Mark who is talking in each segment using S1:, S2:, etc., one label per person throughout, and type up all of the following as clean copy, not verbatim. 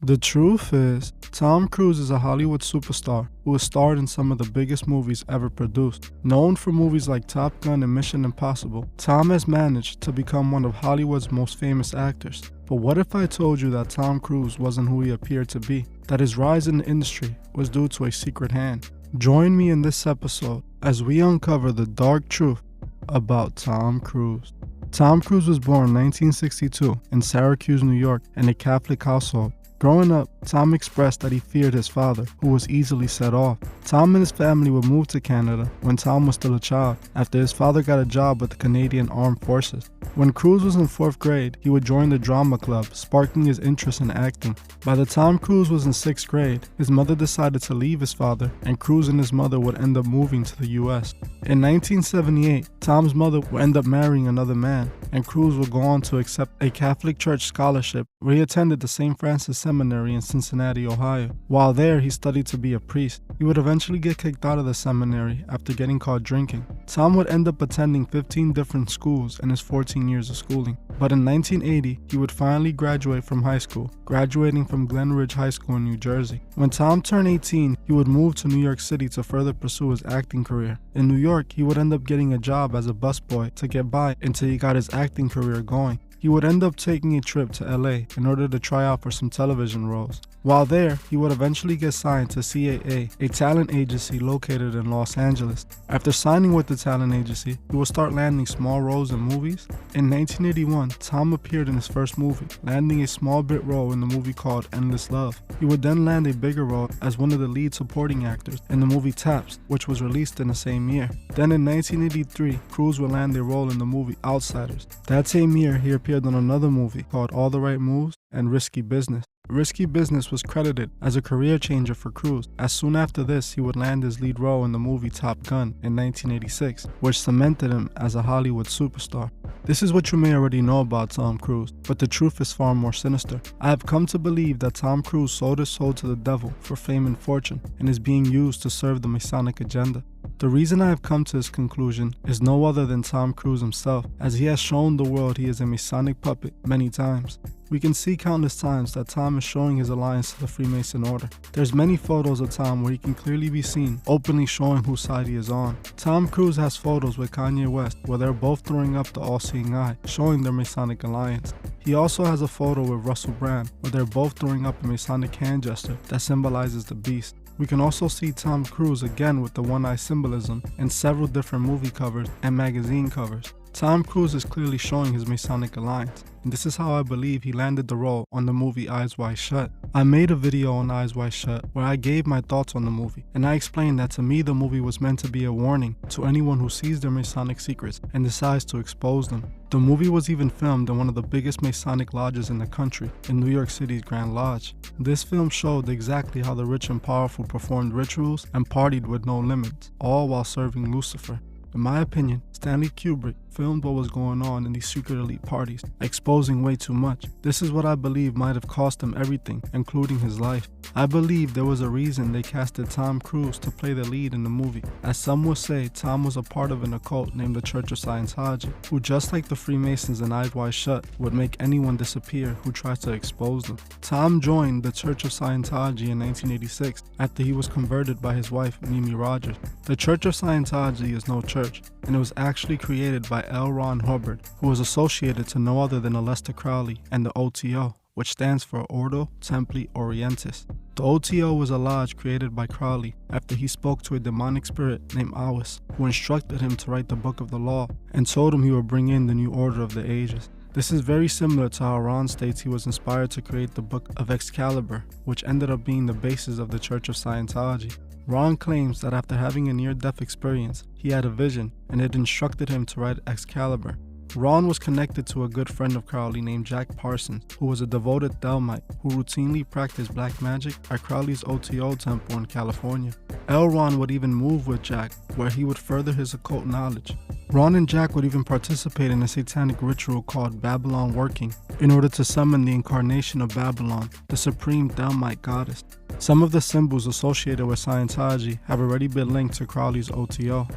S1: The truth is, Tom Cruise is a Hollywood superstar who has starred in some of the biggest movies ever produced. Known for movies like Top Gun and Mission Impossible, Tom has managed to become one of Hollywood's most famous actors. But what if I told you that Tom Cruise wasn't who he appeared to be? That his rise in the industry was due to a secret hand? Join me in this episode as we uncover the dark truth about Tom Cruise. Tom Cruise was born in 1962 in Syracuse, New York, in a Catholic household. Growing up, Tom expressed that he feared his father, who was easily set off. Tom and his family would move to Canada when Tom was still a child, after his father got a job with the Canadian Armed Forces. When Cruise was in 4th grade, he would join the drama club, sparking his interest in acting. By the time Cruise was in 6th grade, his mother decided to leave his father, and Cruise and his mother would end up moving to the US. In 1978, Tom's mother would end up marrying another man, and Cruise would go on to accept a Catholic church scholarship where he attended the St. Francis Seminary in Cincinnati, Ohio. While there, he studied to be a priest. He would eventually get kicked out of the seminary after getting caught drinking. Tom would end up attending 15 different schools in his 14 years of schooling. But in 1980, he would finally graduate from high school, graduating from Glen Ridge High School in New Jersey. When Tom turned 18, he would move to New York City to further pursue his acting career. In New York, he would end up getting a job as a busboy to get by until he got his acting career going. He would end up taking a trip to LA in order to try out for some television roles. While there, he would eventually get signed to CAA, a talent agency located in Los Angeles. After signing with the talent agency, he would start landing small roles in movies. In 1981, Tom appeared in his first movie, landing a small bit role in the movie called Endless Love. He would then land a bigger role as one of the lead supporting actors in the movie Taps, which was released in the same year. Then in 1983, Cruise would land a role in the movie Outsiders. That same year, he appeared on another movie called All the Right Moves and Risky Business. Risky Business was credited as a career changer for Cruise, as soon after this he would land his lead role in the movie Top Gun in 1986, which cemented him as a Hollywood superstar. This is what you may already know about Tom Cruise, but the truth is far more sinister. I have come to believe that Tom Cruise sold his soul to the devil for fame and fortune, and is being used to serve the Masonic agenda. The reason I have come to this conclusion is no other than Tom Cruise himself, as he has shown the world he is a Masonic puppet many times. We can see countless times that Tom is showing his alliance to the Freemason order. There's many photos of Tom where he can clearly be seen openly showing whose side he is on. Tom Cruise has photos with Kanye West where they're both throwing up the all-seeing eye, showing their Masonic alliance. He also has a photo with Russell Brand where they're both throwing up a Masonic hand gesture that symbolizes the beast. We can also see Tom Cruise again with the one-eye symbolism in several different movie covers and magazine covers. Tom Cruise is clearly showing his Masonic alliance, and this is how I believe he landed the role on the movie Eyes Wide Shut. I made a video on Eyes Wide Shut where I gave my thoughts on the movie, and I explained that to me the movie was meant to be a warning to anyone who sees their Masonic secrets and decides to expose them. The movie was even filmed in one of the biggest Masonic lodges in the country, in New York City's Grand Lodge. This film showed exactly how the rich and powerful performed rituals and partied with no limits, all while serving Lucifer. In my opinion, Stanley Kubrick filmed what was going on in these secret elite parties, exposing way too much. This is what I believe might have cost him everything, including his life. I believe there was a reason they casted Tom Cruise to play the lead in the movie, as some would say Tom was a part of an occult named the Church of Scientology, who just like the Freemasons in Eyes Wide Shut, would make anyone disappear who tries to expose them. Tom joined the Church of Scientology in 1986 after he was converted by his wife Mimi Rogers. The Church of Scientology is no church, and it was actually created by L. Ron Hubbard, who was associated to no other than Aleister Crowley and the OTO, which stands for Ordo Templi Orientis. The OTO was a lodge created by Crowley after he spoke to a demonic spirit named Awis, who instructed him to write the Book of the Law and told him he would bring in the new order of the ages. This is very similar to how Ron states he was inspired to create the Book of Excalibur, which ended up being the basis of the Church of Scientology. Ron claims that after having a near-death experience, he had a vision and it instructed him to write Excalibur. Ron was connected to a good friend of Crowley named Jack Parsons, who was a devoted Thelmite who routinely practiced black magic at Crowley's OTO temple in California. L. Ron would even move with Jack, where he would further his occult knowledge. Ron and Jack would even participate in a satanic ritual called Babylon Working in order to summon the incarnation of Babylon, the supreme Thelmite goddess. Some of the symbols associated with Scientology have already been linked to Crowley's OTO.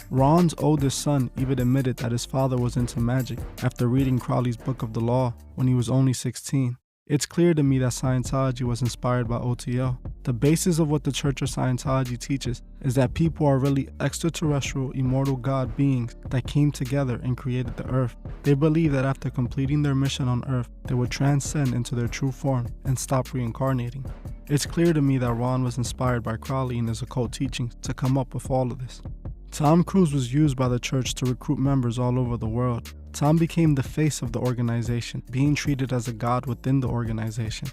S1: Ron's oldest son even admitted that his father was into magic after reading Crowley's Book of the Law when he was only 16. It's clear to me that Scientology was inspired by OTL. The basis of what the Church of Scientology teaches is that people are really extraterrestrial, immortal God beings that came together and created the earth. They believe that after completing their mission on earth, they would transcend into their true form and stop reincarnating. It's clear to me that Ron was inspired by Crowley and his occult teachings to come up with all of this. Tom Cruise was used by the church to recruit members all over the world. Tom became the face of the organization, being treated as a god within the organization.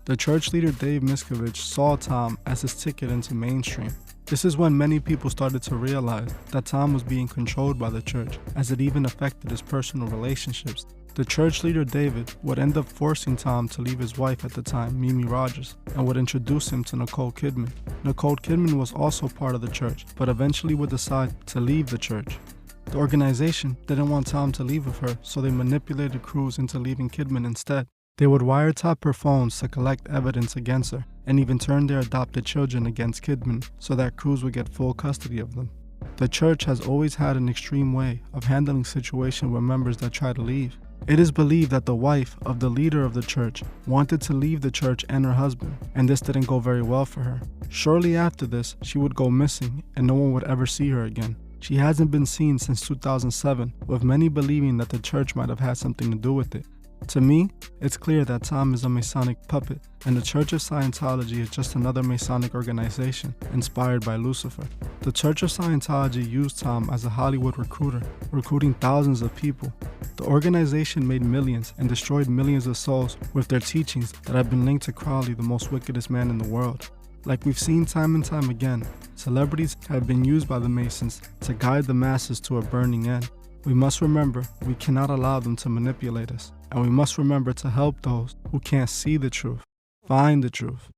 S1: The church leader Dave Miscavige saw Tom as his ticket into mainstream. This is when many people started to realize that Tom was being controlled by the church, as it even affected his personal relationships. The church leader David would end up forcing Tom to leave his wife at the time, Mimi Rogers, and would introduce him to Nicole Kidman. Nicole Kidman was also part of the church, but eventually would decide to leave the church. The organization didn't want Tom to leave with her, so they manipulated Cruise into leaving Kidman instead. They would wiretap her phones to collect evidence against her, and even turn their adopted children against Kidman so that Cruise would get full custody of them. The church has always had an extreme way of handling situations with members that try to leave. It is believed that the wife of the leader of the church wanted to leave the church and her husband, and this didn't go very well for her. Shortly after this, she would go missing and no one would ever see her again. She hasn't been seen since 2007, with many believing that the church might have had something to do with it. To me, it's clear that Tom is a Masonic puppet, and the Church of Scientology is just another Masonic organization inspired by Lucifer. The Church of Scientology used Tom as a Hollywood recruiter, recruiting thousands of people. The organization made millions and destroyed millions of souls with their teachings that have been linked to Crowley, the most wickedest man in the world. Like we've seen time and time again, celebrities have been used by the Masons to guide the masses to a burning end. We must remember we cannot allow them to manipulate us, and we must remember to help those who can't see the truth, find the truth.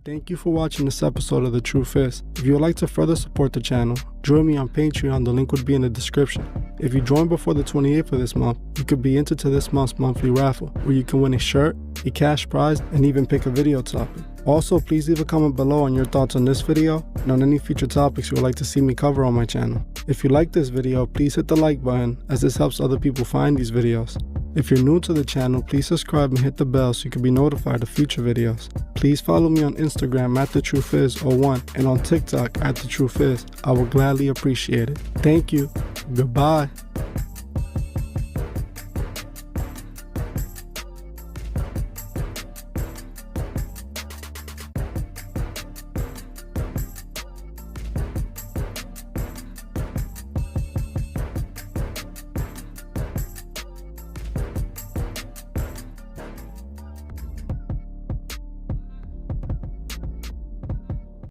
S1: Thank you for watching this episode of The Truth Is. If you would like to further support the channel, join me on Patreon, the link would be in the description. If you join before the 28th of this month, you could be entered to this month's monthly raffle, where you can win a shirt, a cash prize, and even pick a video topic. Also, please leave a comment below on your thoughts on this video and on any future topics you would like to see me cover on my channel. If you like this video, please hit the like button, as this helps other people find these videos. If you're new to the channel, please subscribe and hit the bell so you can be notified of future videos. Please follow me on Instagram at TheTruthIs01 and on TikTok at TheTruthIs. I will gladly appreciate it. Thank you. Goodbye.